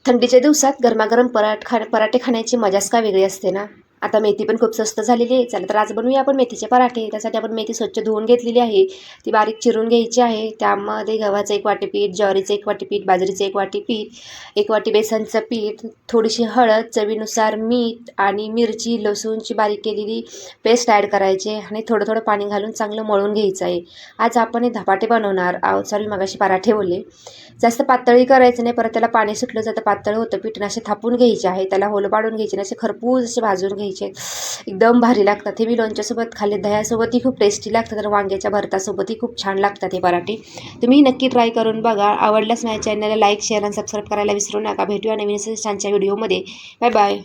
थंडीच्या दिवसात गरमागरम पराठे खाण्याची मजाच काय वेगळी असते ना. आता मेथी पण खूप स्वस्त झालेली आहे. चला तर आज बनवूया आपण मेथीचे पराठे. त्यासाठी आपण मेथी स्वच्छ धुवून घेतलेली आहे. ती बारीक चिरून घ्यायची आहे. त्यामध्ये गव्हाचं 1 वाटी पीठ, ज्वारीचं 1 वाटी पीठ, बाजरीचं 1 वाटी पीठ, 1 वाटी बेसनचं पीठ, थोडीशी हळद, चवीनुसार मीठ आणि मिरची, लसूणची बारीक केलेली पेस्ट ॲड करायची आणि थोडं थोडं पाणी घालून चांगलं मळून घ्यायचं आहे. आज आपण हे धपाटे बनवणार आहोत. सॉरी, मगाशी पराठे बोलले. जास्त पातळी करायचं नाही, परत त्याला पाणी सुटलं जातं, पातळ होतं पीठ. असे थापून घ्यायचे आहे, त्याला होलं पाडून घ्यायचे, असे खरपूस असे भाजून घ्यायचे. एकदम भारी लागतात हे. मी लोणच्यासोबत खाल्ले, दह्यासोबतही खूप टेस्टी लागतात आणि वांग्याच्या भरतासोबतही खूप छान लागतात हे पराठे. तुम्ही नक्की ट्राय करून बघा. आवडल्यास माझ्या चॅनलला लाईक, शेअर आणि सबस्क्राईब करायला विसरू नका. भेटूया नवीन छानच्या व्हिडिओमध्ये. Bye bye.